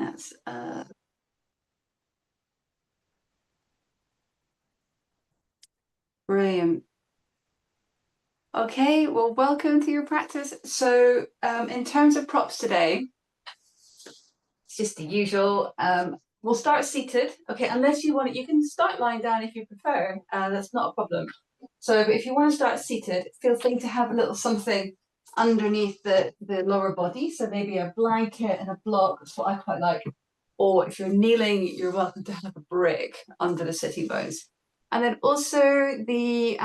That's brilliant. Okay, well, welcome to your practice. So, in terms of props today, it's just the usual. We'll start seated. Okay, unless you want it, you can start lying down if you prefer. That's not a problem. So, if you want to start seated, feel free to have a little something underneath the lower body. So maybe a blanket and a block. That's what I quite like. Or if you're kneeling, you're welcome to have a brick under the sitting bones. And then also the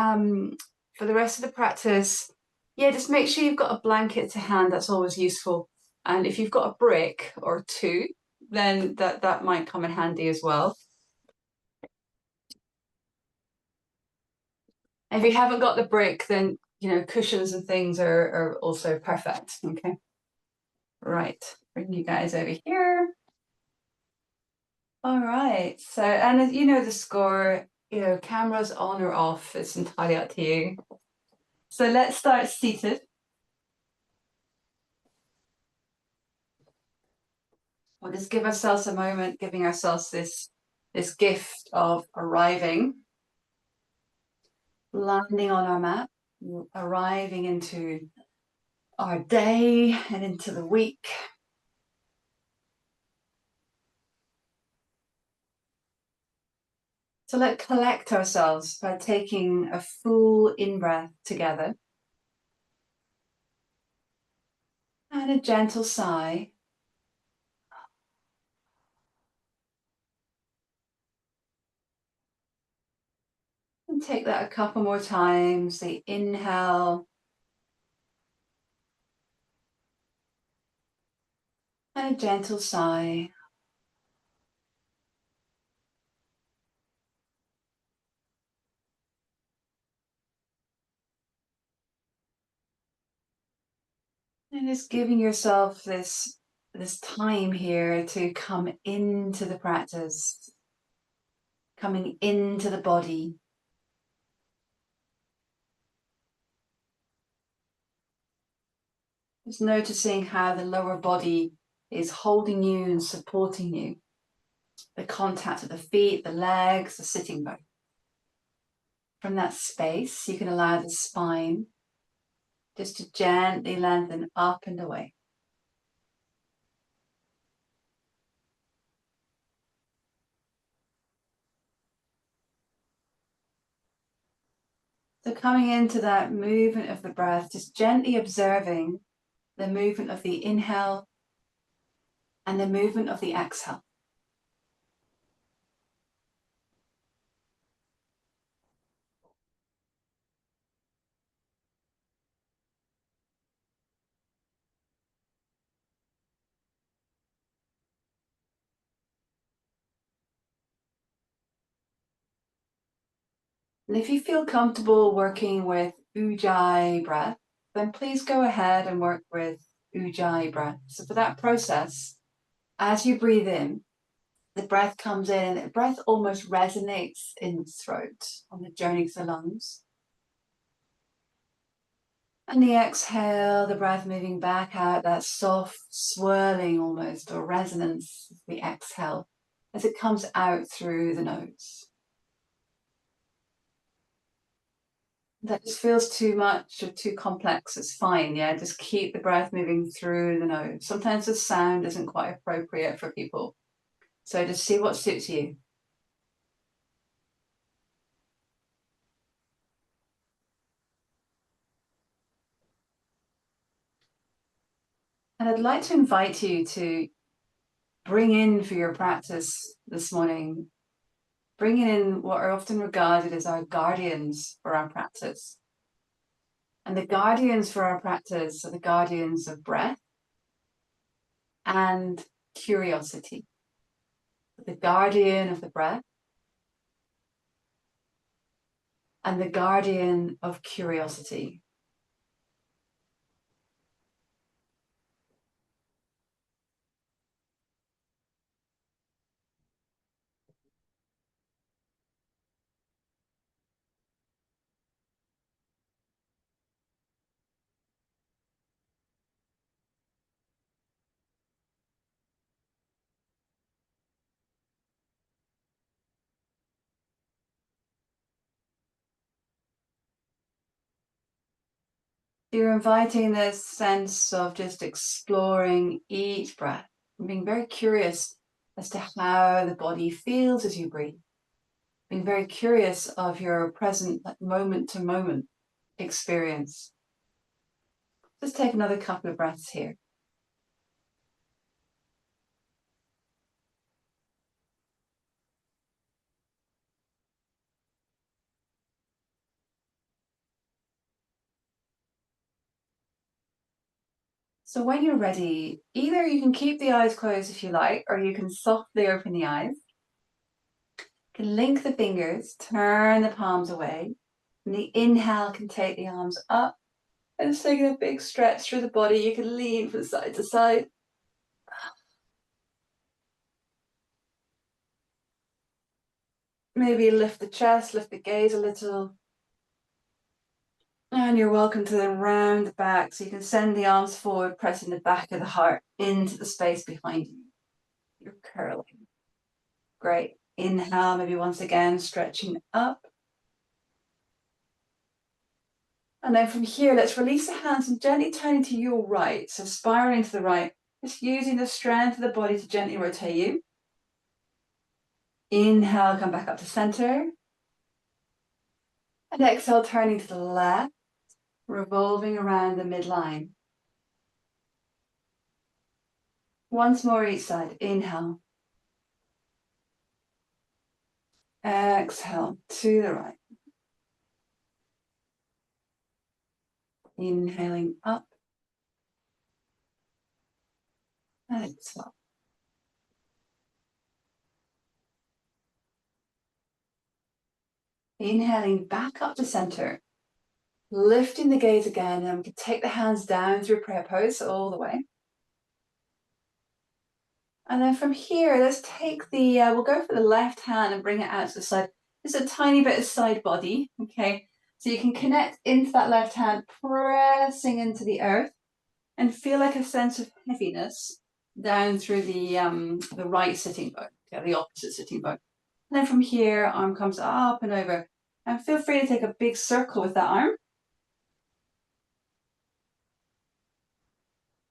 for the rest of the practice, yeah, just make sure you've got a blanket to hand. That's always useful. And if you've got a brick or two, then that might come in handy as well. If you haven't got the brick, then cushions and things are also perfect. Okay. Right. Bring you guys over here. All right. So, and as you know the score, cameras on or off, it's entirely up to you. So let's start seated. We'll just give ourselves a moment, giving ourselves this gift of arriving, landing on our mat, arriving into our day and into the week. So let's collect ourselves by taking a full in-breath together and a gentle sigh. And take that a couple more times. The inhale and a gentle sigh. And just giving yourself this time here to come into the practice, coming into the body. Just noticing how the lower body is holding you and supporting you. The contact of the feet, the legs, the sitting bone. From that space, you can allow the spine just to gently lengthen up and away. So coming into that movement of the breath, just gently observing the movement of the inhale and the movement of the exhale. And if you feel comfortable working with Ujjayi breath, then please go ahead and work with Ujjayi breath. So for that process, as you breathe in, the breath comes in and the breath almost resonates in the throat on the journey to the lungs. And the exhale, the breath moving back out, that soft swirling almost, or resonance of the exhale as it comes out through the nose. That just feels too much or too complex, it's fine, yeah? Just keep the breath moving through the nose. Sometimes the sound isn't quite appropriate for people. So just see what suits you. And I'd like to invite you to bring in for your practice this morning, bringing in what are often regarded as our guardians for our practice. And the guardians for our practice are the guardians of breath and curiosity. The guardian of the breath and the guardian of curiosity. You're inviting this sense of just exploring each breath and being very curious as to how the body feels as you breathe. Being very curious of your present moment to moment experience. Just take another couple of breaths here. So when you're ready, either you can keep the eyes closed if you like, or you can softly open the eyes. You can link the fingers, turn the palms away. And the inhale can take the arms up. And just taking a big stretch through the body. You can lean from side to side. Maybe lift the chest, lift the gaze a little. And you're welcome to then round the back. So you can send the arms forward, pressing the back of the heart into the space behind you. You're curling. Great. Inhale, maybe once again, stretching up. And then from here, let's release the hands and gently turn to your right. So spiraling to the right, just using the strength of the body to gently rotate you. Inhale, come back up to center. And exhale, turning to the left, revolving around the midline. Once more each side. Inhale. Exhale to the right. Inhaling up. Exhale. Inhaling back up to center. Lifting the gaze again, and we can take the hands down through prayer pose all the way. And then from here, let's take the, we'll go for the left hand and bring it out to the side. Just a tiny bit of side body, okay? So you can connect into that left hand, pressing into the earth, and feel like a sense of heaviness down through the right sitting bone, okay, the opposite sitting bone. And then from here, arm comes up and over. And feel free to take a big circle with that arm.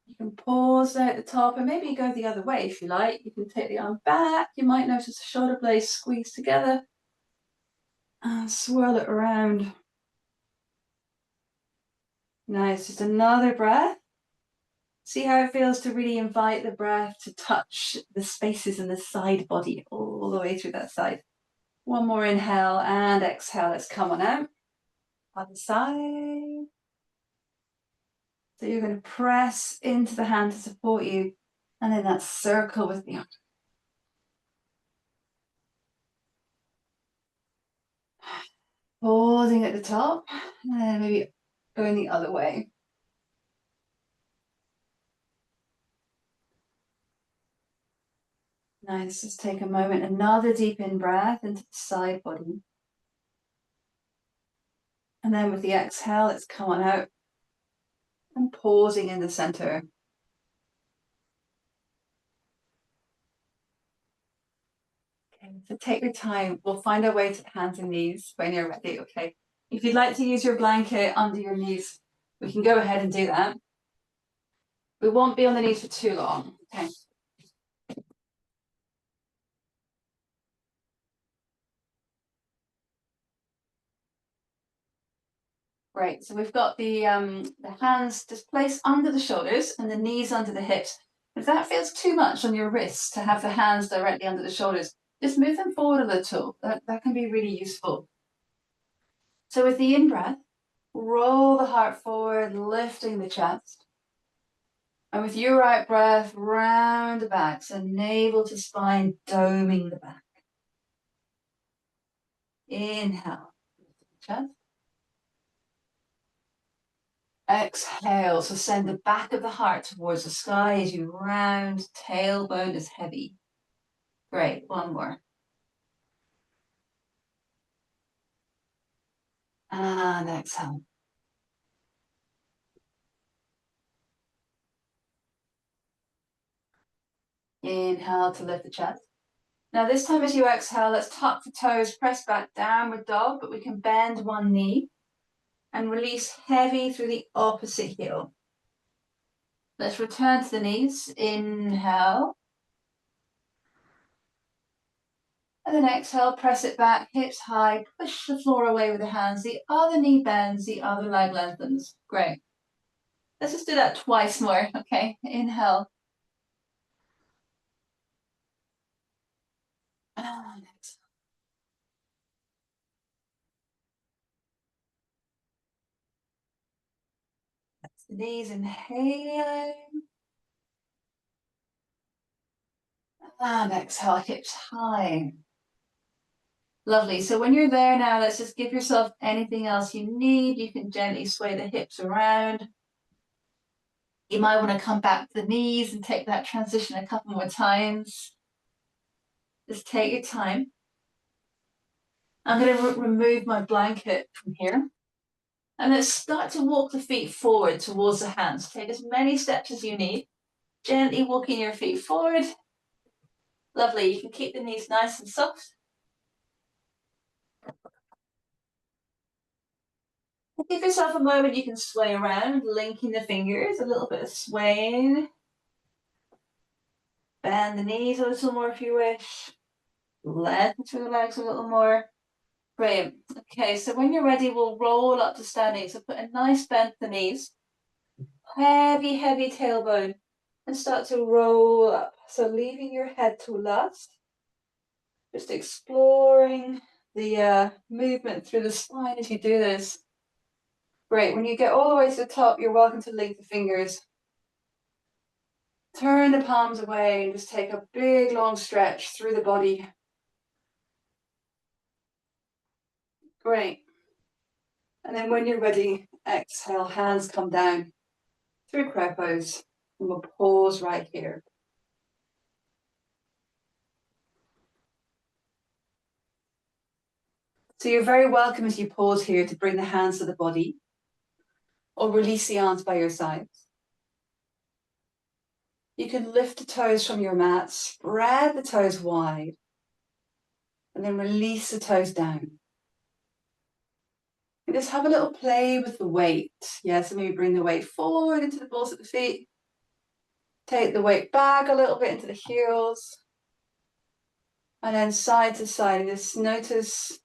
You can pause there at the top and maybe go the other way if you like. You can take the arm back. You might notice the shoulder blades squeeze together and swirl it around. Nice, just another breath. See how it feels to really invite the breath to touch the spaces in the side body all the way through that side. One more inhale and exhale. Let's come on out. Other side. So you're going to press into the hand to support you, and then that circle with the arm. Pausing at the top, and then maybe going the other way. Nice, just take a moment, another deep in breath into the side body. And then with the exhale, let's come on out and pausing in the center. Okay, so take your time. We'll find our way to hands and knees when you're ready, okay? If you'd like to use your blanket under your knees, we can go ahead and do that. We won't be on the knees for too long, okay? Great, so we've got the hands just placed under the shoulders and the knees under the hips. If that feels too much on your wrists to have the hands directly under the shoulders, just move them forward a little. That can be really useful. So with the in-breath, roll the heart forward, lifting the chest. And with your out breath, round the back, so navel to spine, doming the back. Inhale, chest. Exhale, so send the back of the heart towards the sky as you round, tailbone is heavy. Great, one more. And exhale. Inhale to lift the chest. Now this time as you exhale, let's tuck the toes, press back, downward dog, but we can bend one knee. and release heavy through the opposite heel. Let's return to the knees. Inhale. And then exhale, press it back, hips high, push the floor away with the hands. The other knee bends, the other leg lengthens. Great. Let's just do that twice more, okay? Inhale. And exhale. That's the knees, inhaling. And exhale, hips high. Lovely. So when you're there now, let's just give yourself anything else you need. You can gently sway the hips around. You might want to come back to the knees and take that transition a couple more times. Just take your time. I'm going to remove my blanket from here. And let's start to walk the feet forward towards the hands. Take as many steps as you need. Gently walking your feet forward. Lovely. You can keep the knees nice and soft. Give yourself a moment, you can sway around, linking the fingers, a little bit of swaying. Bend the knees a little more if you wish. Lengthen through the legs a little more. Brilliant. Okay, so when you're ready, we'll roll up to standing. So put a nice bend to the knees. Heavy, heavy tailbone. And start to roll up. So leaving your head to last. Just exploring the movement through the spine as you do this. Great. When you get all the way to the top, you're welcome to link the fingers. Turn the palms away and just take a big long stretch through the body. Great. And then when you're ready, exhale, hands come down through crow pose. And we'll pause right here. So you're very welcome as you pause here to bring the hands to the body or release the arms by your sides. You can lift the toes from your mat, spread the toes wide, and then release the toes down. And just have a little play with the weight. Yeah, so maybe bring the weight forward into the balls of the feet. Take the weight back a little bit into the heels. And then side to side. And just notice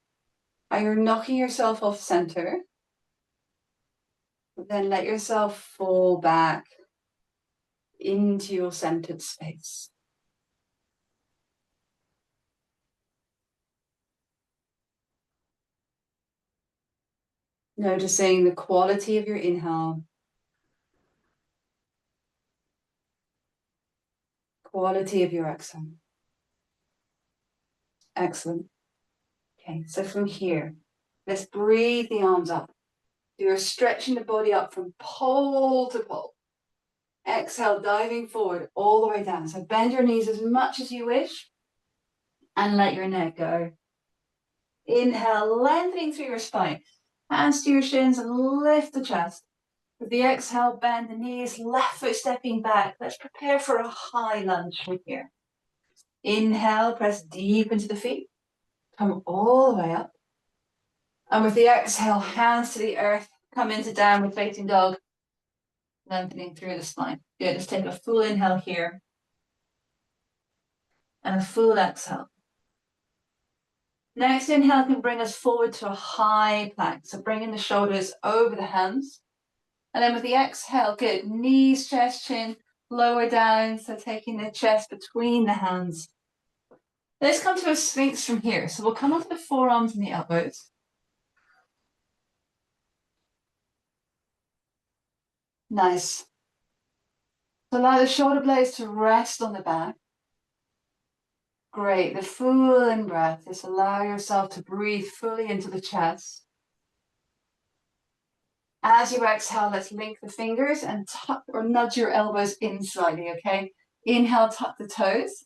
how you're knocking yourself off center. Then let yourself fall back into your centered space. Noticing the quality of your inhale. Quality of your exhale. Excellent. Okay, so from here, let's breathe the arms up. You're stretching the body up from pole to pole. Exhale, diving forward all the way down. So bend your knees as much as you wish and let your neck go. Inhale, lengthening through your spine. Hands to your shins and lift the chest. With the exhale, bend the knees, left foot stepping back. Let's prepare for a high lunge from here. Inhale, press deep into the feet. Come all the way up. And with the exhale, hands to the earth, come into downward facing dog. Lengthening through the spine. Good. Let's take a full inhale here. And a full exhale. Next inhale can bring us forward to a high plank. So bringing the shoulders over the hands. And then with the exhale, good. Knees, chest, chin, lower down. So taking the chest between the hands. Let's come to a sphinx from here. So we'll come onto the forearms and the elbows. Nice. So allow the shoulder blades to rest on the back. Great. The full in breath. Just allow yourself to breathe fully into the chest. As you exhale, let's link the fingers and tuck or nudge your elbows in slightly, okay? Inhale, tuck the toes.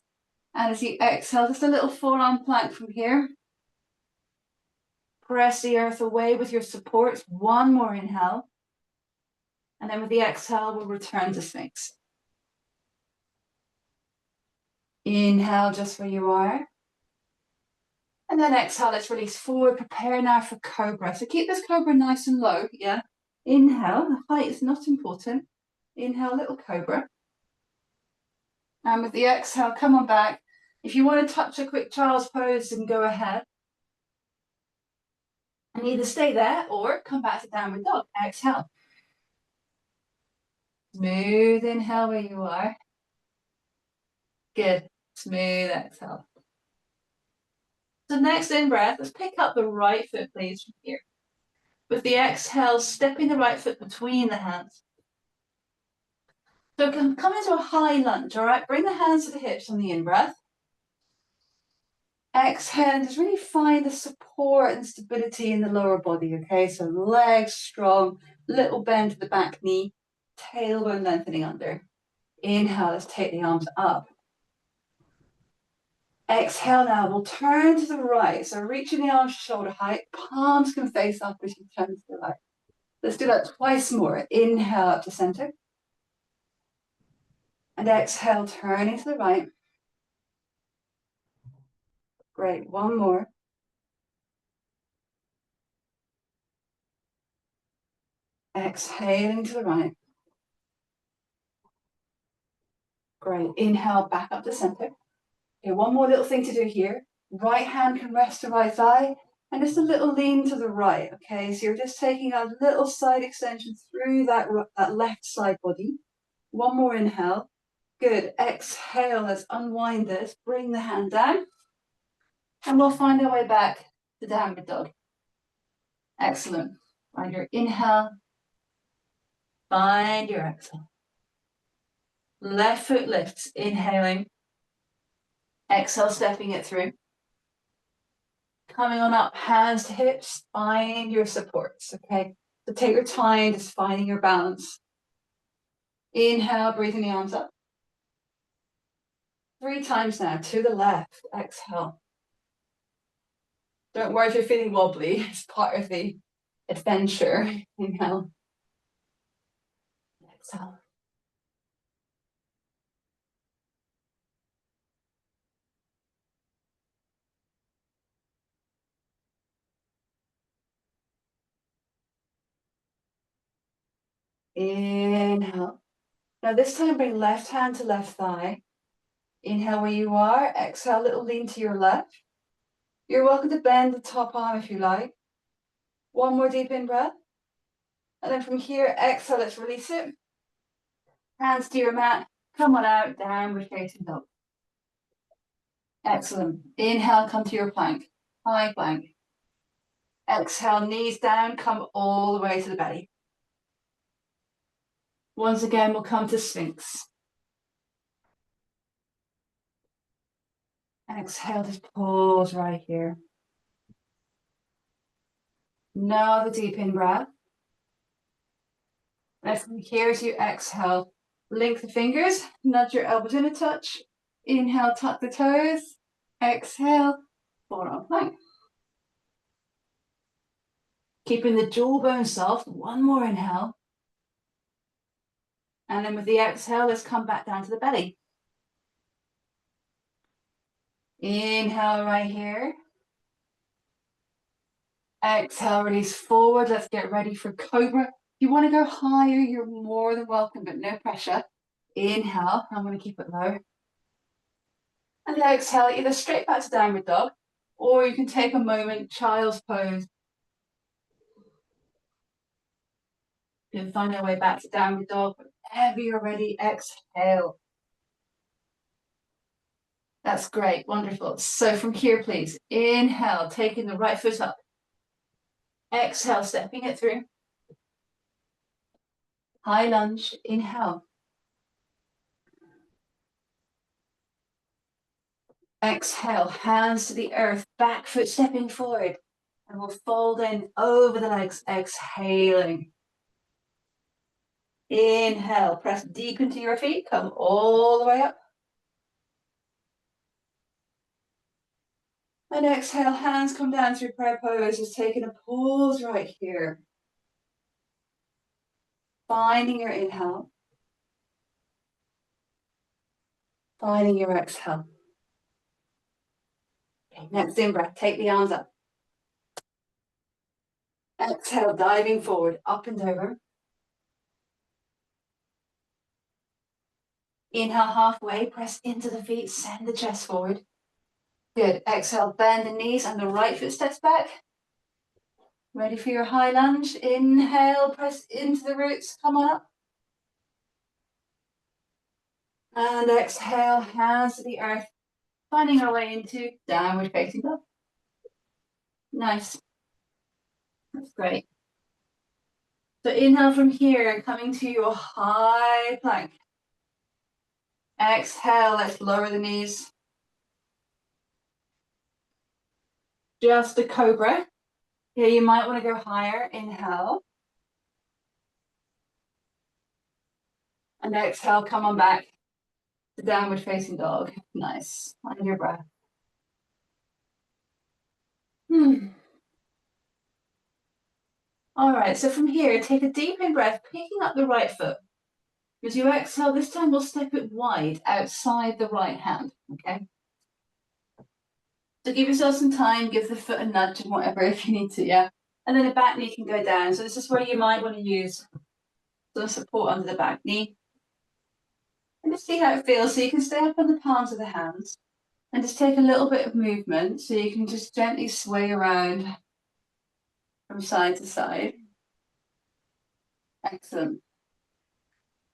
And as you exhale, just a little forearm plank from here. Press the earth away with your support. One more inhale. And then with the exhale, we'll return to Sphinx. Inhale just where you are. And then exhale, let's release forward. Prepare now for cobra. So keep this cobra nice and low, yeah? Inhale, the height is not important. Inhale, little cobra. And with the exhale, come on back. If you want to touch a quick child's pose, then go ahead. And either stay there or come back to downward dog. Exhale. Smooth inhale where you are. Good. Smooth exhale. So next in breath, let's pick up the right foot, please, from here. With the exhale, stepping the right foot between the hands. So come into a high lunge, all right? Bring the hands to the hips on the in-breath. Exhale, and just really find the support and stability in the lower body, okay? So legs strong, little bend to the back knee, tailbone lengthening under. Inhale, let's take the arms up. Exhale now, we'll turn to the right. So reaching the arms to shoulder height, palms can face up as you turn to the right. Let's do that twice more. Inhale up to center. And exhale, turning to the right. Great, one more. Exhaling to the right. Great, inhale back up to center. Okay, one more little thing to do here. Right hand can rest the right thigh and just a little lean to the right, okay? So you're just taking a little side extension through that left side body. One more inhale. Good, exhale, let's unwind this. Bring the hand down and we'll find our way back to downward dog. Excellent. Find your inhale, find your exhale. Left foot lifts, inhaling. Exhale, stepping it through. Coming on up, hands to hips, find your supports, okay? So take your time, just finding your balance. Inhale, breathing the arms up. 3 times now, to the left, exhale. Don't worry if you're feeling wobbly, it's part of the adventure. Inhale. Exhale. Inhale. Now this time bring left hand to left thigh. Inhale where you are. Exhale, little lean to your left. You're welcome to bend the top arm if you like. One more deep in breath. And then from here, exhale, let's release it. Hands to your mat. Come on out, downward facing dog. Excellent. Inhale, come to your plank. High plank. Exhale, knees down, come all the way to the belly. Once again, we'll come to Sphinx. Exhale, just pause right here. Another deep in breath. And from here as you exhale, link the fingers, nudge your elbows in a touch. Inhale, tuck the toes. Exhale, forearm plank. Keeping the jawbone soft. One more inhale. And then with the exhale, let's come back down to the belly. Inhale right here. Exhale, release forward. Let's get ready for cobra. If you want to go higher, you're more than welcome, but no pressure. Inhale, I'm going to keep it low. And exhale, either straight back to downward dog, or you can take a moment, child's pose. You can find our way back to downward dog. Whenever you're ready, exhale. That's great, wonderful. So from here, please, inhale, taking the right foot up. Exhale, stepping it through. High lunge, inhale. Exhale, hands to the earth, back foot stepping forward. And we'll fold in over the legs, exhaling. Inhale, press deep into your feet, come all the way up. And exhale, hands come down through prayer pose, just taking a pause right here. Finding your inhale. Finding your exhale. Okay, next in-breath, take the arms up. Exhale, diving forward, up and over. Inhale halfway, press into the feet, send the chest forward. Good. Exhale, bend the knees and the right foot steps back. Ready for your high lunge. Inhale, press into the roots, come on up. And exhale, hands to the earth, finding our way into downward facing dog. Nice. That's great. So inhale from here, coming to your high plank. Exhale, let's lower the knees. Just a cobra. Here you might want to go higher. Inhale. And exhale, come on back to downward facing dog. Nice. Find your breath. All right, so from here, take a deep in breath, picking up the right foot. As you exhale, this time we'll step it wide outside the right hand, okay? So give yourself some time, give the foot a nudge and whatever if you need to, yeah? And then the back knee can go down. So this is where you might want to use some support under the back knee. And just see how it feels. So you can stay up on the palms of the hands and just take a little bit of movement. So you can just gently sway around from side to side. Excellent.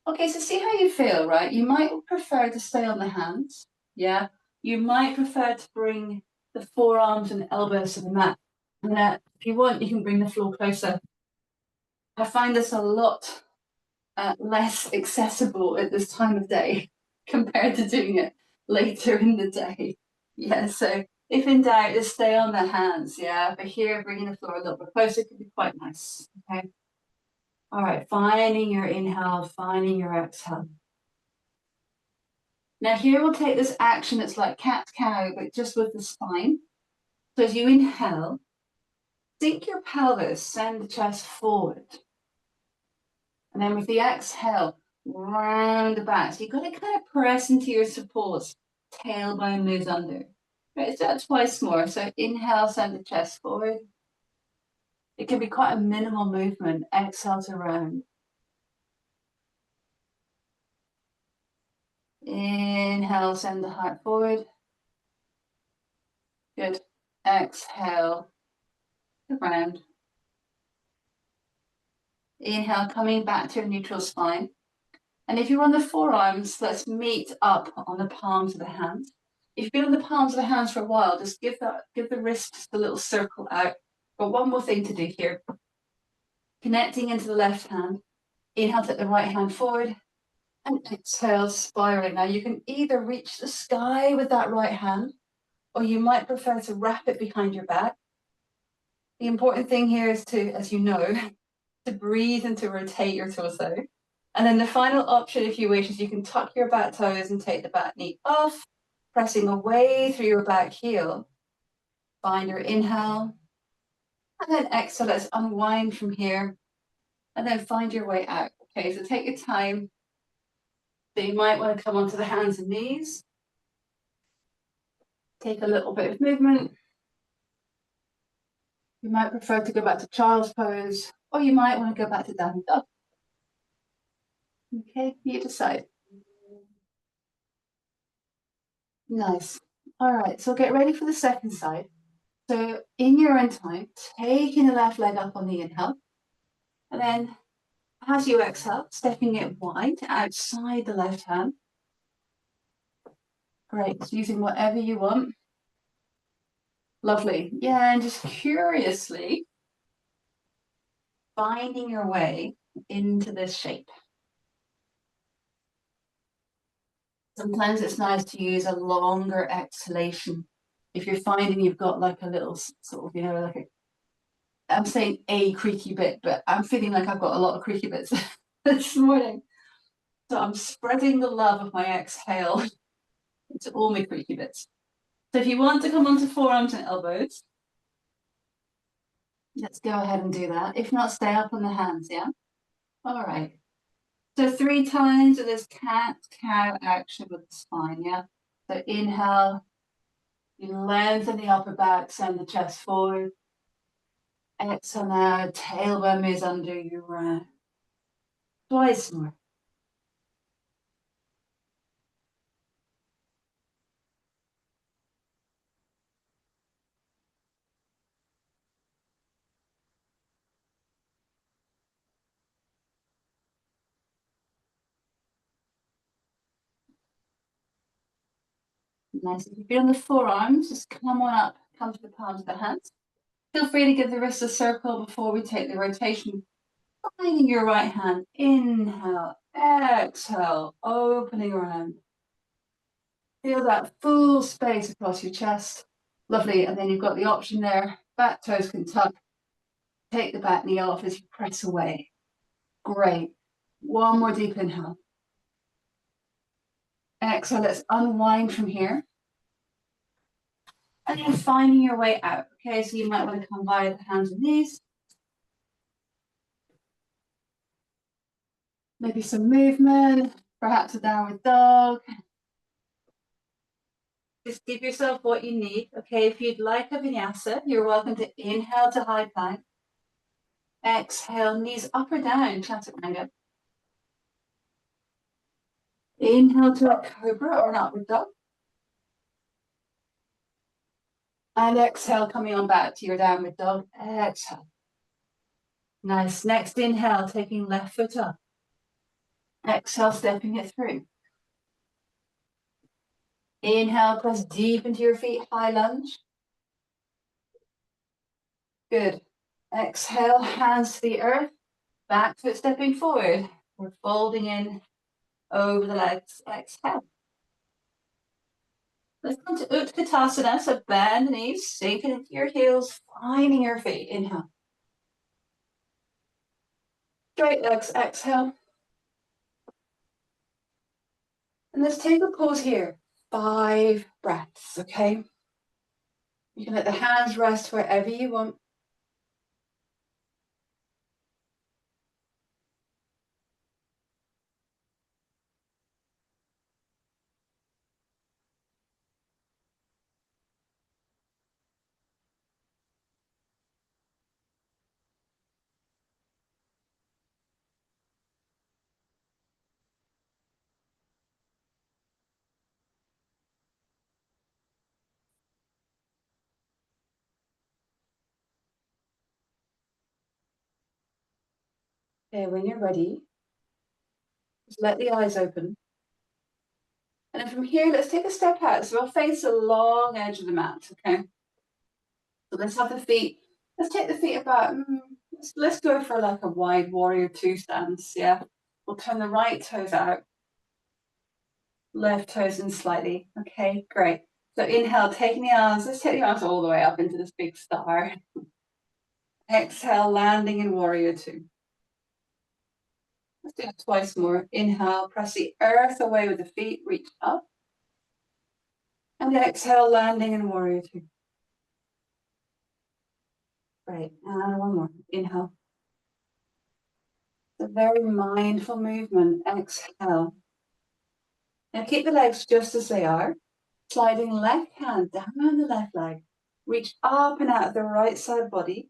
Okay, so see how you feel, right? You might prefer to stay on the hands, yeah? You might prefer to bring the forearms and elbows to the mat. And if you want, you can bring the floor closer. I find this a lot less accessible at this time of day compared to doing it later in the day. Yeah, so if in doubt, just stay on the hands, yeah? But here, bringing the floor a little bit closer can be quite nice, okay? All right, finding your inhale, finding your exhale. Now here we'll take this action that's like cat-cow, but just with the spine. So as you inhale, sink your pelvis, send the chest forward. And then with the exhale, round the back. So you've got to kind of press into your supports. Tailbone moves under. Right, so that's twice more. So inhale, send the chest forward. It can be quite a minimal movement. Exhale to round. Inhale, send the heart forward. Good. Exhale to round. Inhale, coming back to a neutral spine. And if you're on the forearms, let's meet up on the palms of the hands. If you've been on the palms of the hands for a while, just give the wrist just a little circle out. But one more thing to do here. Connecting into the left hand. Inhale, take the right hand forward. And exhale, spiraling. Now you can either reach the sky with that right hand, or you might prefer to wrap it behind your back. The important thing here is to, as you know, to breathe and to rotate your torso. And then the final option, if you wish, is you can tuck your back toes and take the back knee off, pressing away through your back heel. Find your inhale. And then exhale, let's unwind from here. And then find your way out. Okay, so take your time. So you might want to come onto the hands and knees. Take a little bit of movement. You might prefer to go back to child's pose, or you might want to go back to down dog. Okay, you decide. Nice. All right, so get ready for the second side. So in your own time, taking the left leg up on the inhale. And then as you exhale, stepping it wide outside the left hand. Great, so using whatever you want. Lovely. Yeah, and just curiously finding your way into this shape. Sometimes it's nice to use a longer exhalation. If you're finding you've got like a little sort of, like I'm saying a creaky bit, but I'm feeling like I've got a lot of creaky bits this morning. So I'm spreading the love of my exhale into all my creaky bits. So if you want to come onto forearms and elbows, let's go ahead and do that. If not, stay up on the hands, yeah? All right. So 3 times of this cat-cow action with the spine, yeah? So inhale, You lengthen the upper back, send the chest forward. Exhale now, tailbone moves under you round. Twice more. Nice. If you feel the forearms, just come on up, come to the palms of the hands. Feel free to give the wrist a circle before we take the rotation. Finding your right hand. Inhale, exhale, opening around. Feel that full space across your chest. Lovely. And then you've got the option there. Back toes can tuck. Take the back knee off as you press away. Great. One more deep inhale. Exhale, let's unwind from here. And then finding your way out. Okay, so you might want to come by the hands and knees. Maybe some movement, perhaps a downward dog. Just give yourself what you need. Okay, if you'd like a vinyasa, you're welcome to inhale to high plank. Exhale, knees up or down, chaturanga. Inhale to a cobra or an upward dog. And exhale, coming on back to your downward dog. Exhale. Nice. Next inhale, taking left foot up. Exhale, stepping it through. Inhale, press deep into your feet, high lunge. Good. Exhale, hands to the earth. Back foot stepping forward. We're folding in over the legs. Exhale. Let's come to Utkatasana. So bend the knees, sinking into your heels, finding your feet. Inhale. Straight legs. Exhale. And let's take a pause here. 5 breaths, okay? You can let the hands rest wherever you want. Okay, when you're ready, just let the eyes open. And then from here, let's take a step out. So we'll face the long edge of the mat, okay? So let's have the feet, let's take the feet about, let's go for like a wide warrior 2 stance, yeah? We'll turn the right toes out, left toes in slightly, okay, great. So inhale, taking the arms, let's take the arms all the way up into this big star. Exhale, landing in warrior 2. Let's do it twice more. Inhale, press the earth away with the feet, reach up. And exhale, landing in warrior 2. Great, and one more. Inhale. It's a very mindful movement. Exhale. Now keep the legs just as they are. Sliding left hand down the left leg. Reach up and out of the right side body.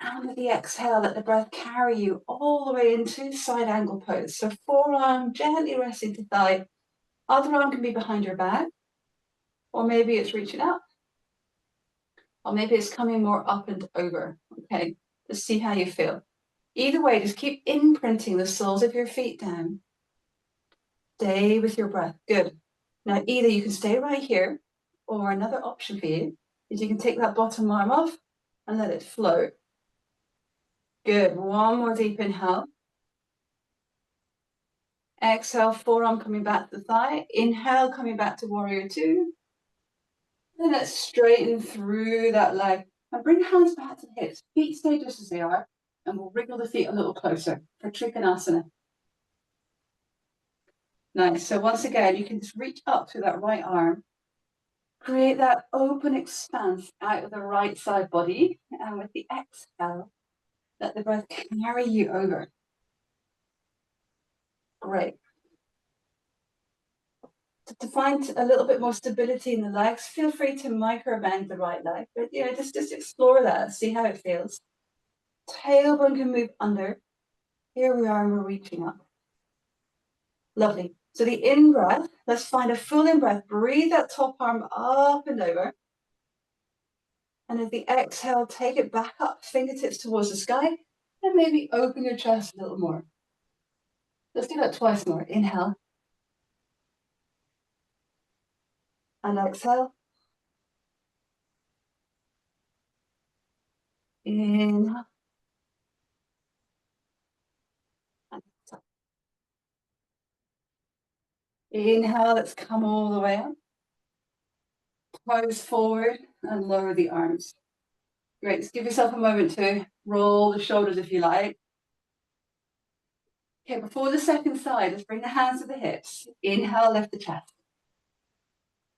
And with the exhale, let the breath carry you all the way into side angle pose. So forearm gently resting to thigh. Other arm can be behind your back. Or maybe it's reaching up. Or maybe it's coming more up and over. Okay, just see how you feel. Either way, just keep imprinting the soles of your feet down. Stay with your breath. Good. Now, either you can stay right here, or another option for you is you can take that bottom arm off and let it float. Good. One more deep inhale. Exhale, forearm coming back to the thigh. Inhale, coming back to warrior 2. Then let's straighten through that leg and bring hands back to the hips. Feet stay just as they are, and we'll wriggle the feet a little closer for Trikonasana. Nice. So once again, you can just reach up through that right arm. Create that open expanse out of the right side body. And with the exhale, let the breath carry you over. Great. To find a little bit more stability in the legs, feel free to micro bend the right leg, but just explore that, see how it feels. Tailbone can move under. Here we are, and we're reaching up. Lovely. So the in breath, let's find a full in breath. Breathe that top arm up and over. And as the exhale, take it back up, fingertips towards the sky, and maybe open your chest a little more. Let's do that twice more. Inhale. And exhale. Inhale. And exhale. Inhale, let's come all the way up. Toes forward and lower the arms. Great, just give yourself a moment to roll the shoulders if you like. Okay, before the second side, let's bring the hands to the hips. Inhale, lift the chest.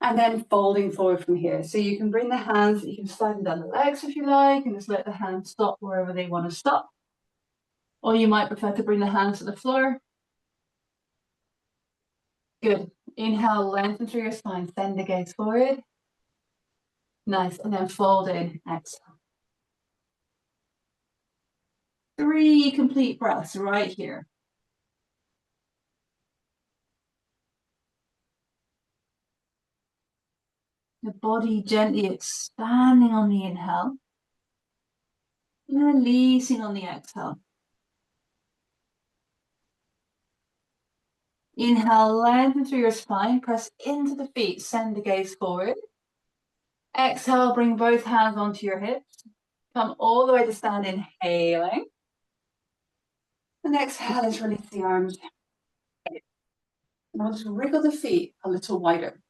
And then folding forward from here. So you can bring the hands, you can slide them down the legs if you like, and just let the hands stop wherever they want to stop. Or you might prefer to bring the hands to the floor. Good. Inhale, lengthen through your spine, send the gaze forward. Nice, and then fold in, exhale. 3 complete breaths right here. The body gently expanding on the inhale, and releasing on the exhale. Inhale, lengthen through your spine, press into the feet, send the gaze forward. Exhale, bring both hands onto your hips. Come all the way to stand, inhaling. And exhale, let's release the arms. And I'll just wriggle the feet a little wider.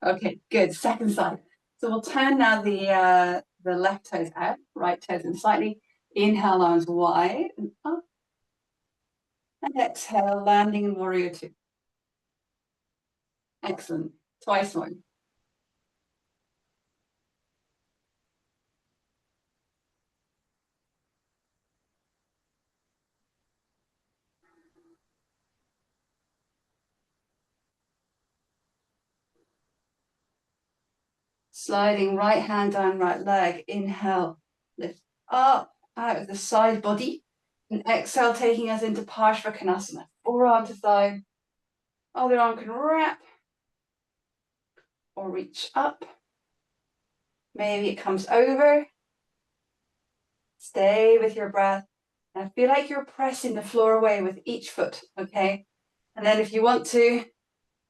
Okay, good. Second side. So we'll turn now the left toes out, right toes in slightly. Inhale, arms wide and up. And exhale, landing in warrior 2. Excellent. Twice more. Sliding right hand down, right leg. Inhale, lift up out of the side body. And exhale, taking us into Parshvakonasana. Forearm to thigh. Other arm can wrap or reach up. Maybe it comes over. Stay with your breath. And feel like you're pressing the floor away with each foot, okay? And then if you want to,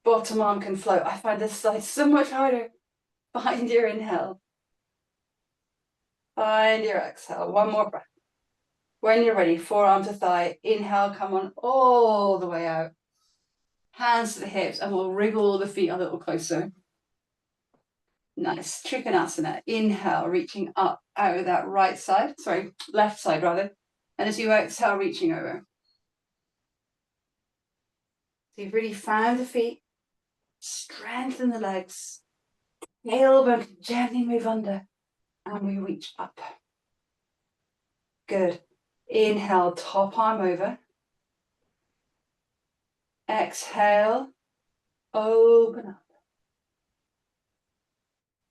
bottom arm can float. I find this side so much harder. Find your inhale. Find your exhale. One more breath. When you're ready, forearm to thigh. Inhale, come on all the way out. Hands to the hips, and we'll wriggle the feet a little closer. Nice. Trikonasana. Inhale, reaching up out of that right side. Sorry, left side rather. And as you exhale, reaching over. So you've really found the feet. Strengthen the legs. Tailbone can gently move under. And we reach up. Good. Inhale, top arm over. Exhale, open up.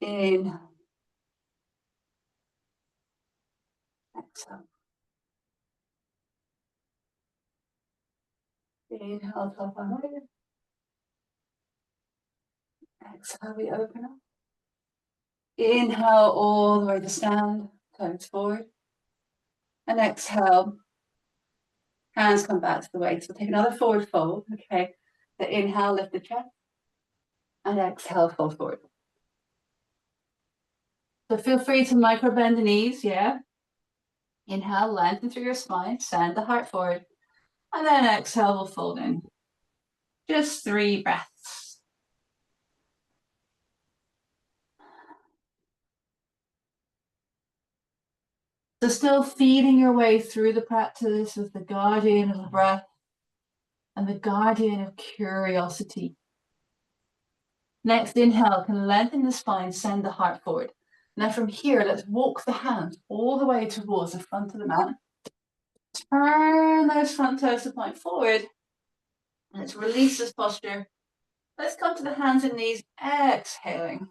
Inhale. Exhale. Inhale, top arm over. Exhale, we open up. Inhale all the way to stand, toes forward. And exhale, hands come back to the waist. We'll take another forward fold, okay? So inhale, lift the chest. And exhale, fold forward. So feel free to micro bend the knees, yeah? Inhale, lengthen through your spine, send the heart forward. And then exhale, we'll fold in. Just 3 breaths. So still feeding your way through the practice with the guardian of the breath and the guardian of curiosity. Next inhale can lengthen the spine, send the heart forward. Now from here, let's walk the hands all the way towards the front of the mat. Turn those front toes to point forward. Let's release this posture Let's come to the hands and knees, exhaling.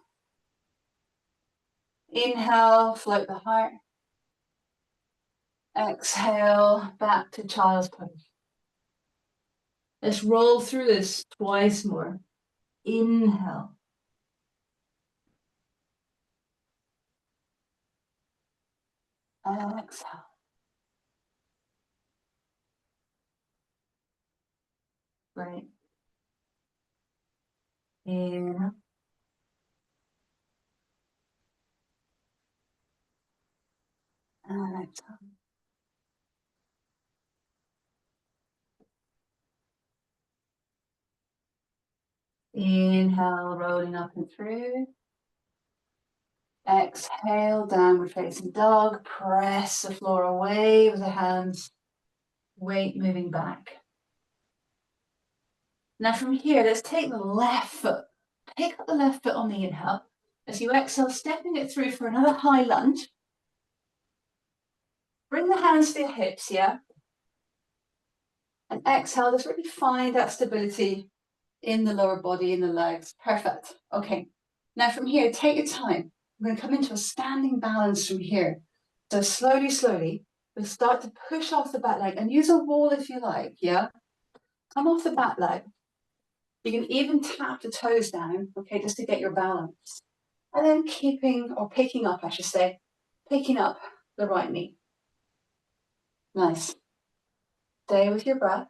Inhale, float the heart. Exhale, back to child's pose. Let's roll through this twice more. Inhale. Exhale. Great. Inhale. And exhale. Inhale, rolling up and through. Exhale, downward facing dog. Press the floor away with the hands. Weight moving back. Now from here, let's take the left foot. Pick up the left foot on the inhale. As you exhale, stepping it through for another high lunge. Bring the hands to your hips, yeah? And exhale, just really find that stability in the lower body, in the legs. Perfect. Okay. Now from here, take your time. We're going to come into a standing balance from here. So slowly, slowly, we'll start to push off the back leg and use a wall if you like, yeah? Come off the back leg. You can even tap the toes down, okay, just to get your balance. And then keeping, or picking up, I should say, picking up the right knee. Nice. Stay with your breath.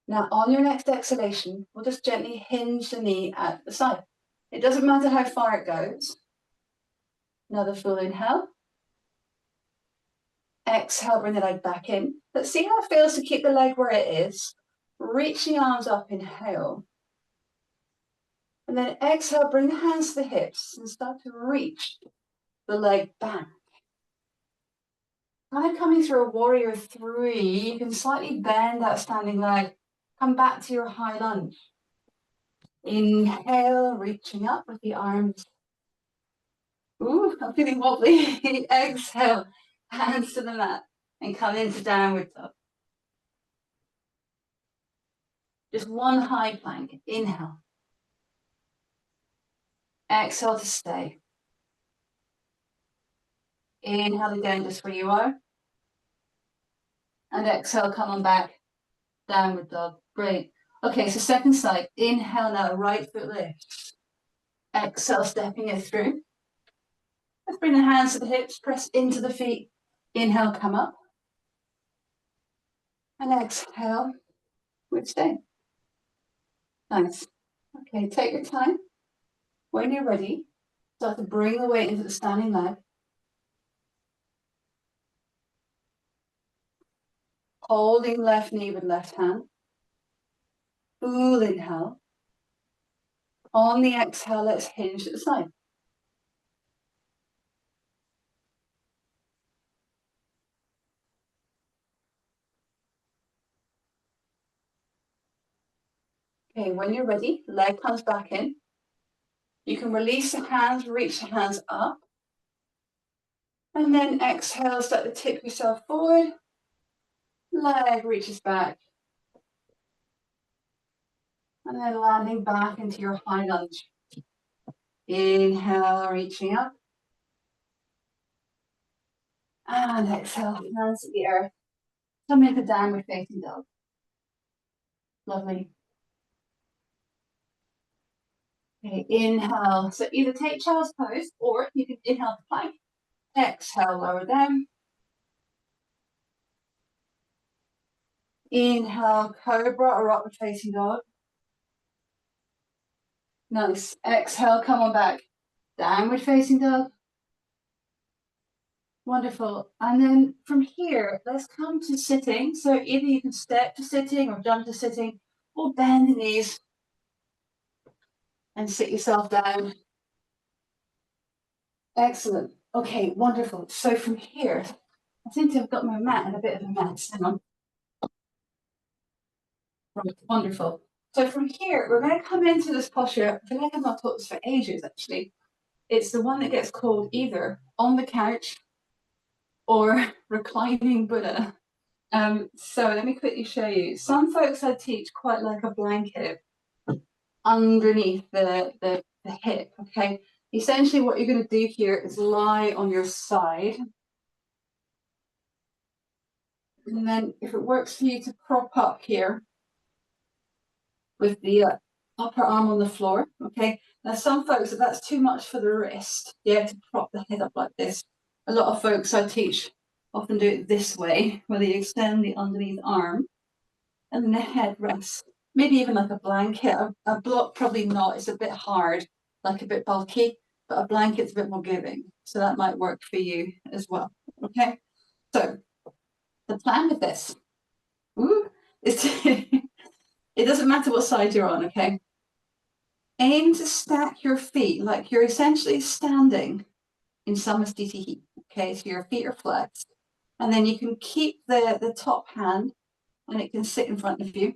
Now on your next exhalation, we'll just gently hinge the knee at the side. It doesn't matter how far it goes. Another full inhale. Exhale, bring the leg back in. Let's see how it feels to keep the leg where it is. Reach the arms up, inhale. And then exhale, bring the hands to the hips and start to reach the leg back. Kind of coming through a warrior 3, you can slightly bend that standing leg. Come back to your high lunge. Inhale, reaching up with the arms. Ooh, I'm feeling wobbly. Exhale, hands to the mat and come into downward dog. Just one high plank. Inhale. Exhale to stay. Inhale again, just where you are. And exhale, come on back. Downward dog. Great. Okay, so second side. Inhale now, right foot lifts. Exhale, stepping it through. Let's bring the hands to the hips, press into the feet. Inhale, come up. And exhale, we stay. Nice. Okay, take your time. When you're ready, start to bring the weight into the standing leg. Holding left knee with left hand. Full inhale. On the exhale, let's hinge at the side. Okay, when you're ready, leg comes back in. You can release the hands, reach the hands up. And then exhale, start to tip yourself forward. Leg reaches back. And then landing back into your high lunge. Inhale, reaching up. And exhale, hands to the earth. Come into downward facing dog. Lovely. Okay, inhale. So either take child's pose or you can inhale to plank. Exhale, lower down. Inhale, cobra or upward facing dog. Nice. Exhale, come on back. Downward facing dog. Wonderful. And then from here, let's come to sitting. So either you can step to sitting or jump to sitting or bend the knees and sit yourself down. Excellent. Okay, wonderful. So from here, I think I've got my mat in a bit of a mess. Hang on. Right, wonderful. So from here, we're going to come into this posture. I feel like I've not taught this for ages, actually. It's the one that gets called either on the couch or reclining Buddha. So let me quickly show you. Some folks I teach quite like a blanket. underneath the hip, okay? Essentially what you're going to do here is lie on your side. And then if it works for you to prop up here with the upper arm on the floor, okay? Now some folks, if that's too much for the wrist, yeah, to prop the head up like this. A lot of folks I teach often do it this way, where they extend the underneath arm and then the head rests. Maybe even like a blanket. A block probably not, it's a bit hard, like a bit bulky, but a blanket's a bit more giving. So that might work for you as well, okay? So the plan with this, is to, it doesn't matter what side you're on, okay? Aim to stack your feet like you're essentially standing in samasthiti heat, okay? So your feet are flexed. And then you can keep the top hand and it can sit in front of you.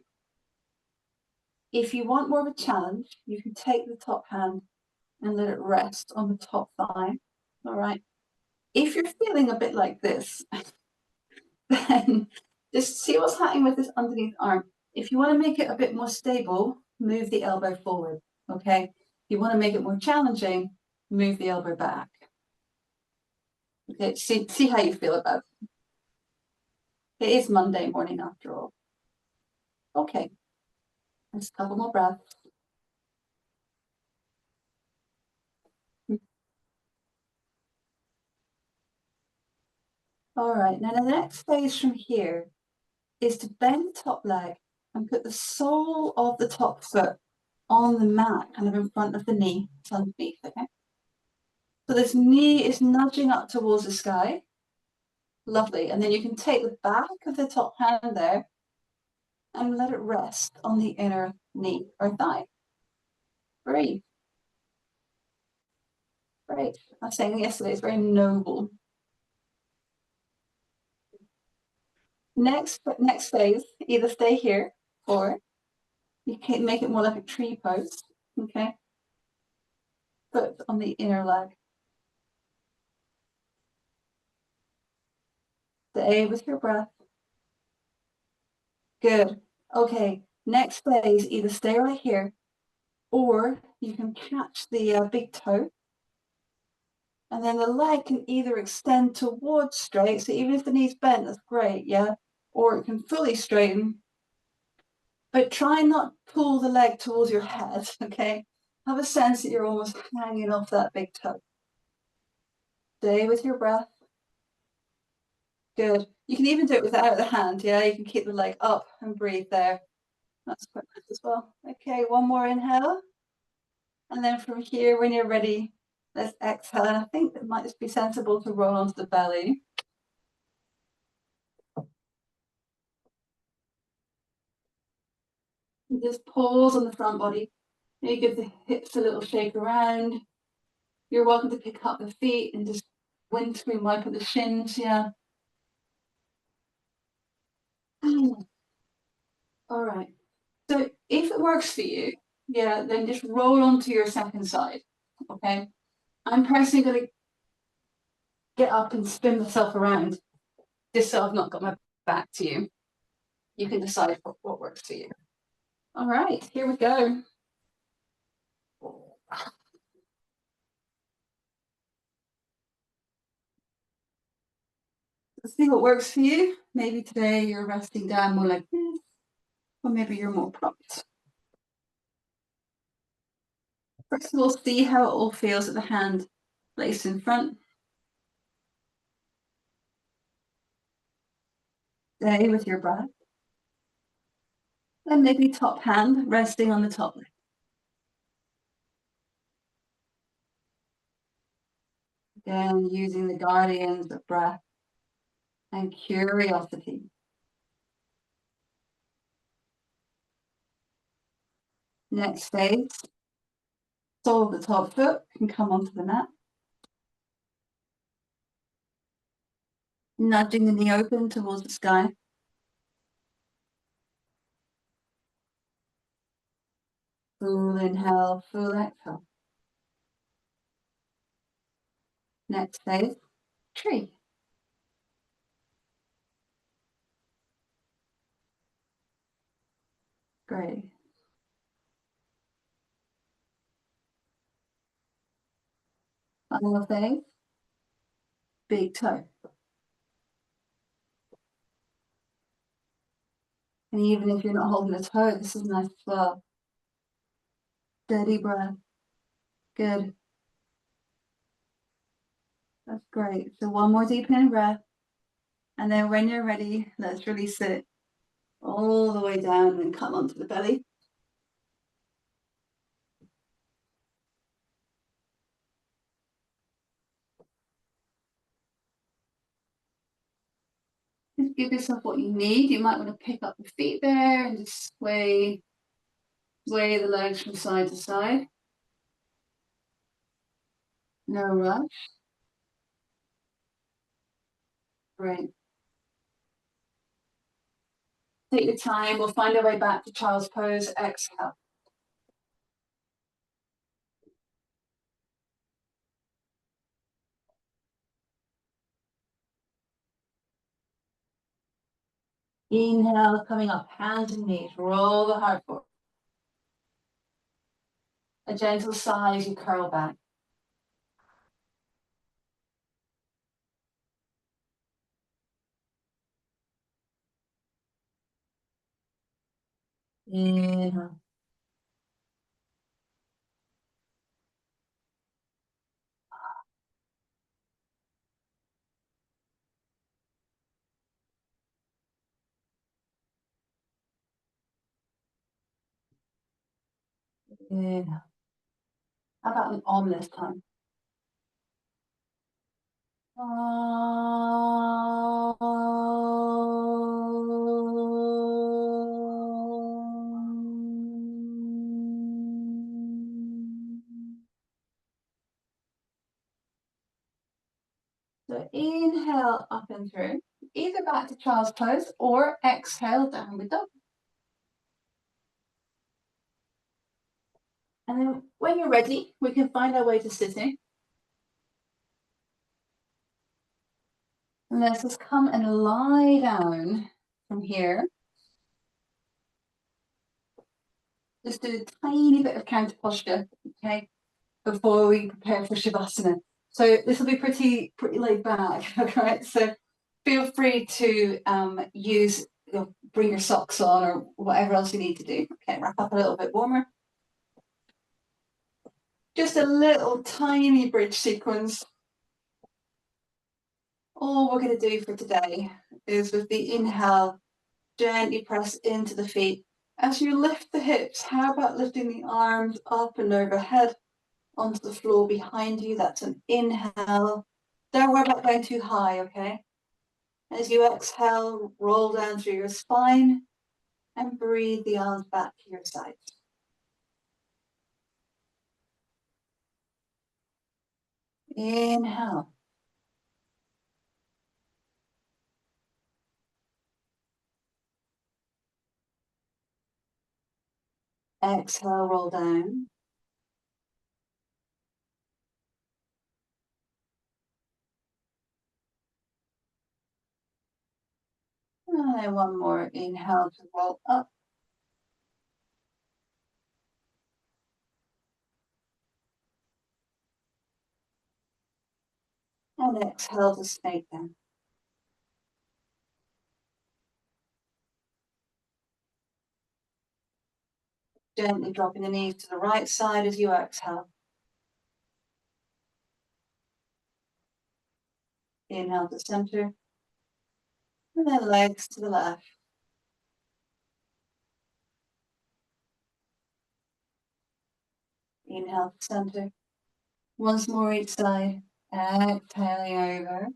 If you want more of a challenge, you can take the top hand and let it rest on the top thigh, all right? If you're feeling a bit like this, then just see what's happening with this underneath arm. If you want to make it a bit more stable, move the elbow forward, okay? If you want to make it more challenging, move the elbow back. Okay, see how you feel about it. It is Monday morning after all. Okay, just a couple more breaths. All right, now the next phase from here is to bend the top leg and put the sole of the top foot on the mat, kind of in front of the knee, it's underneath, okay? So this knee is nudging up towards the sky. Lovely. And then you can take the back of the top hand there and let it rest on the inner knee or thigh. Breathe. Great. I was saying yesterday, it's very noble. Next phase, either stay here or you can make it more like a tree pose, okay? Foot on the inner leg. Stay with your breath. Good. Okay, next phase, either stay right here or you can catch the big toe. And then the leg can either extend towards straight, so even if the knee's bent, that's great, yeah? Or it can fully straighten. But try not pull the leg towards your head, okay? Have a sense that you're almost hanging off that big toe. Stay with your breath. Good. You can even do it without the hand, yeah? You can keep the leg up and breathe there. That's quite nice as well. Okay, one more inhale. And then from here, when you're ready, let's exhale. And I think it might just be sensible to roll onto the belly. And just pause on the front body. Maybe give the hips a little shake around. You're welcome to pick up the feet and just windscreen wipe at the shins, yeah. All right. So if it works for you, yeah, then just roll onto your second side, okay? I'm personally going to get up and spin myself around just so I've not got my back to you. You can decide what works for you. All right, here we go. Let's see what works for you. Maybe today you're resting down more like this, or maybe you're more propped. First of all, see how it all feels at the hand placed in front. Stay with your breath. Then maybe top hand resting on the top leg. Again, using the guardians of breath and curiosity. Next phase, sole of the top foot can come onto the mat. Nudging the knee open towards the sky. Full inhale, full exhale. Next phase, tree. Great. Final thing, big toe. And even if you're not holding a toe, this is nice as well. Steady breath. Good. That's great. So one more deep in breath. And then when you're ready, let's release it all the way down and come onto the belly. Just give yourself what you need. You might want to pick up the feet there and just sway the legs from side to side. No rush. Great. Take your time. We'll find our way back to child's pose. Exhale. Inhale, coming up, hands and knees. Roll the heart forward. A gentle sigh as you curl back. Inhale. Inhale. How about an om this time? So inhale up and through, either back to child's pose or exhale downward dog. And then when you're ready, we can find our way to sitting. And let's just come and lie down from here. Just do a tiny bit of counter posture, okay, before we prepare for Shavasana. So this will be pretty laid back, okay? So feel free to bring your socks on or whatever else you need to do. Okay, wrap up a little bit warmer. Just a little tiny bridge sequence. All we're going to do for today is with the inhale, gently press into the feet. As you lift the hips, how about lifting the arms up and overhead onto the floor behind you? That's an inhale. Don't worry about going too high, okay? As you exhale, roll down through your spine and breathe the arms back to your sides. Inhale. Exhale, roll down. And then one more inhale to roll up. And exhale to snake down. Gently dropping the knees to the right side as you exhale. Inhale to center. And then legs to the left. Inhale to center. Once more each side. Exhaling over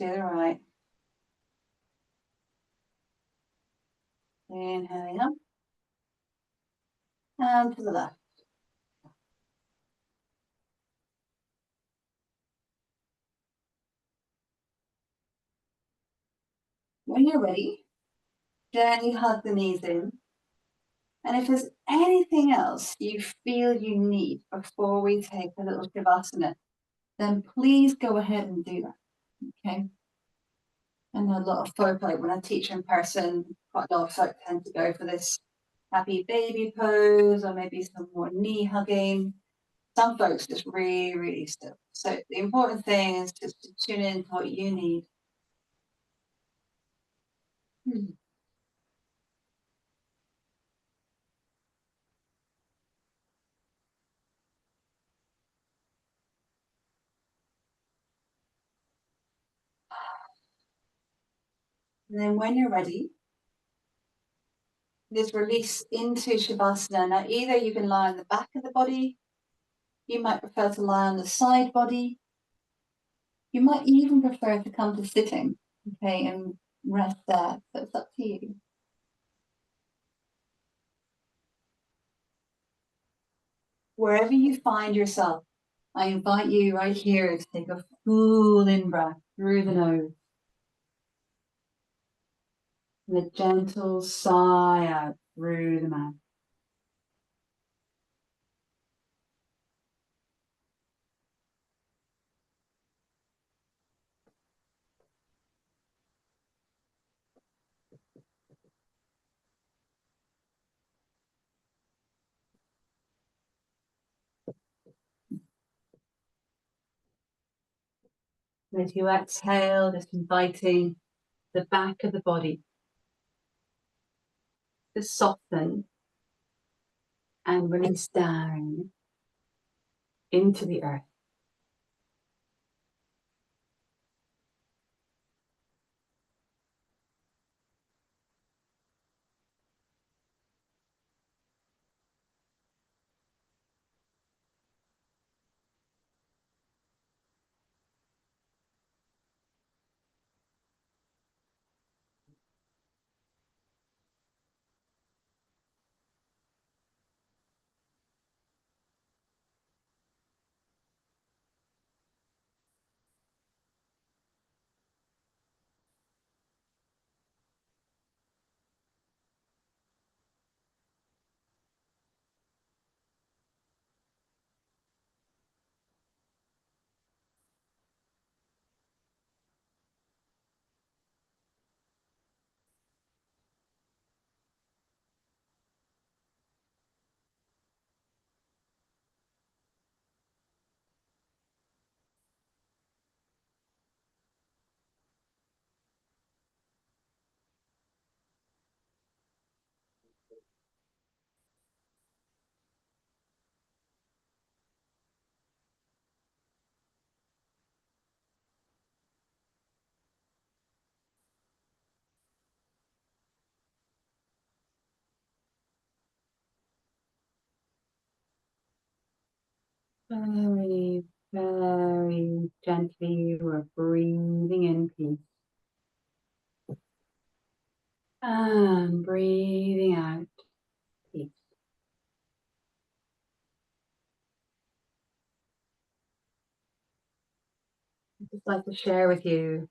to the right. Inhaling up. And to the left. When you're ready, gently hug the knees in. And if there's anything else you feel you need before we take a little Shavasana, then please go ahead and do that, okay? And a lot of folk, like when I teach in person, quite a lot of folk tend to go for this happy baby pose or maybe some more knee hugging. Some folks just really, really still. So the important thing is just to tune in to what you need. Hmm. And then when you're ready, just release into Shavasana. Now, either you can lie on the back of the body, you might prefer to lie on the side body, you might even prefer to come to sitting, okay, and rest there. So it's up to you. Wherever you find yourself, I invite you right here to take a full in breath through the nose and a gentle sigh out through the mouth. And as you exhale, just inviting the back of the body to soften and release down into the earth. Very, very gently, we're breathing in peace. And breathing out peace. I'd just like to share with you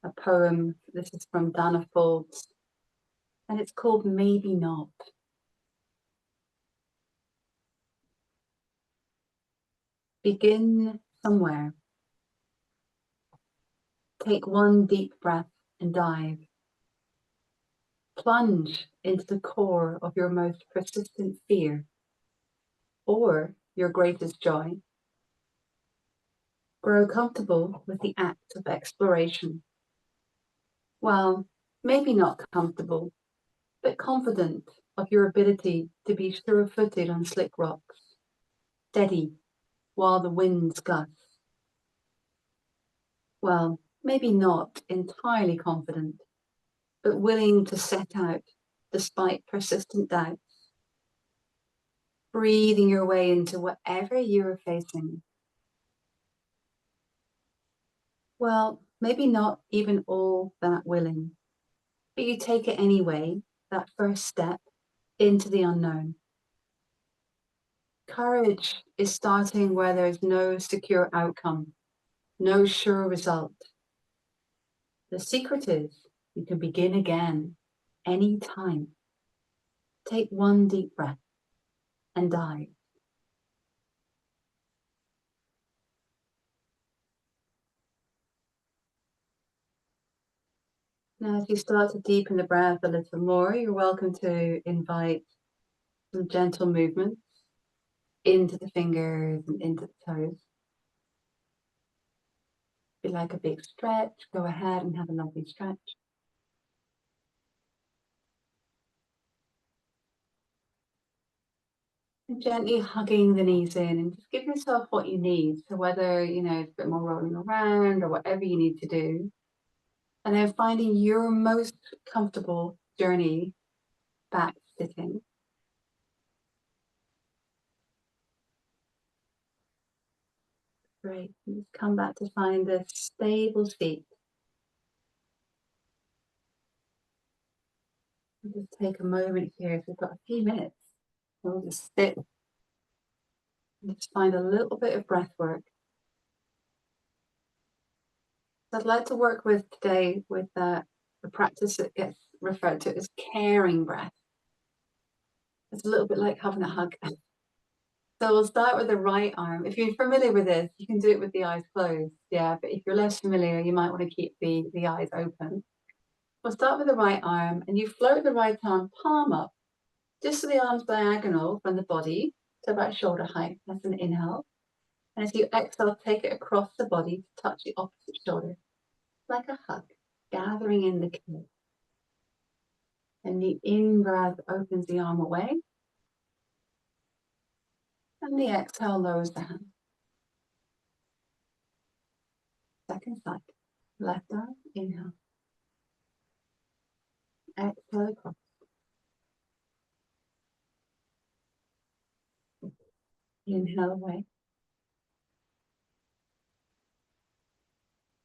a poem. This is from Dana Folds, and it's called Maybe Not. Begin somewhere. Take one deep breath and dive. Plunge into the core of your most persistent fear or your greatest joy. Grow comfortable with the act of exploration. Well, maybe not comfortable, but confident of your ability to be sure-footed on slick rocks, steady while the winds gust. Well, maybe not entirely confident, but willing to set out despite persistent doubts, breathing your way into whatever you're facing. Well, maybe not even all that willing, but you take it anyway, that first step into the unknown. Courage is starting where there's no secure outcome, no sure result. The secret is you can begin again anytime. Take one deep breath and dive. Now, as you start to deepen the breath a little more, you're welcome to invite some gentle movements. into the fingers and into the toes. If you like a big stretch, go ahead and have a lovely stretch. And gently hugging the knees in, and just give yourself what you need. So whether, it's a bit more rolling around or whatever you need to do. And then finding your most comfortable journey back sitting. Great. And just come back to find a stable seat. And just take a moment here. If we've got a few minutes, we'll just sit and just find a little bit of breath work. So I'd like to work with today with the practice that gets referred to as caring breath. It's a little bit like having a hug. So we'll start with the right arm. If you're familiar with this, you can do it with the eyes closed. Yeah, but if you're less familiar, you might want to keep the eyes open. We'll start with the right arm, and you float the right arm palm up, just so the arm's diagonal from the body to about shoulder height. That's an inhale. And as you exhale, take it across the body to touch the opposite shoulder, like a hug, gathering in the care. And the in-breath opens the arm away. And the exhale lowers the hand. Second side. Left arm, inhale. Exhale across. Inhale away.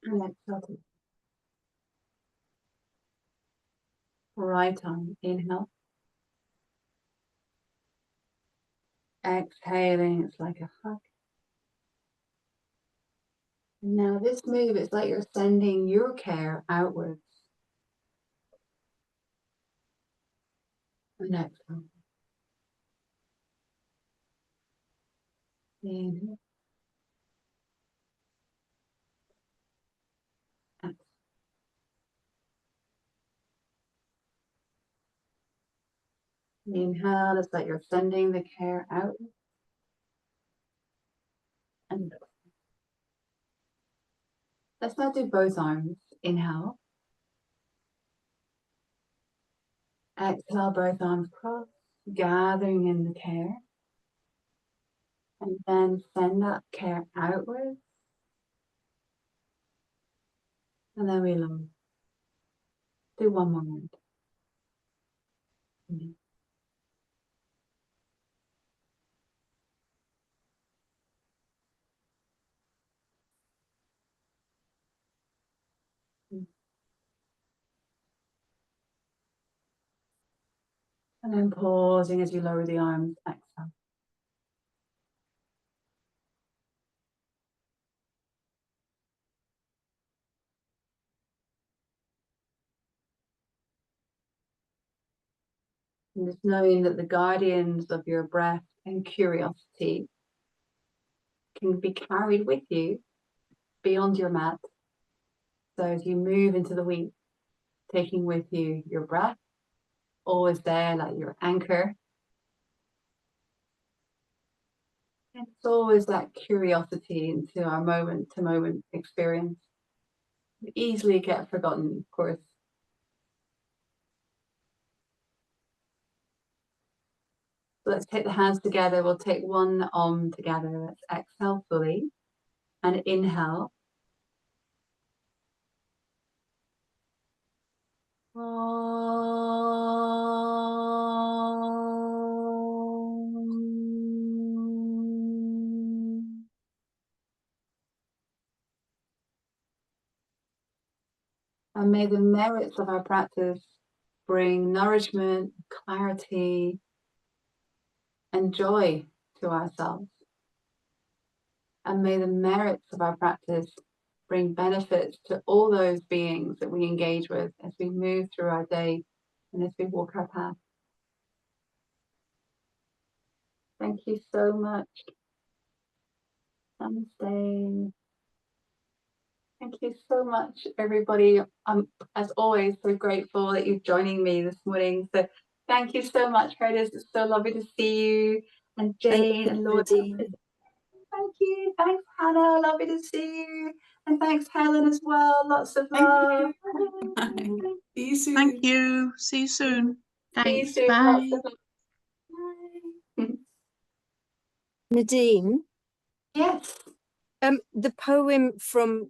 And exhale to right arm. Inhale. Exhaling, it's like a hug. And now this move is like you're sending your care outwards. And exhale. Inhale. Exhale. Inhale, it's like you're sending the care out. And let's now do both arms. Inhale. Exhale, both arms cross, gathering in the care. And then send that care outwards. And then we lower. Do one more round. And then pausing as you lower the arms, exhale. And just knowing that the guardians of your breath and curiosity can be carried with you beyond your mat. So as you move into the week, taking with you your breath, always there like your anchor. And it's always that curiosity into our moment-to-moment experience. We easily get forgotten, of course. So let's take the hands together. We'll take one arm together. Let's exhale fully and inhale. And may the merits of our practice bring nourishment, clarity, and joy to ourselves. And may the merits of our practice bring benefits to all those beings that we engage with as we move through our day and as we walk our path. Thank you so much. Namaste. Thank you so much, everybody. I'm, as always, so grateful that you're joining me this morning. So thank you so much, Curtis. It's so lovely to see you. and Jane and Laura. Nadine. Thank you. Thanks, Hannah. Lovely to see you. And thanks, Helen, as well. Lots of Thank love. you. Bye. See you soon. Thank you. See you soon. See you Thanks. soon. Bye. Lots of love. Bye. Nadine, Yes. the poem from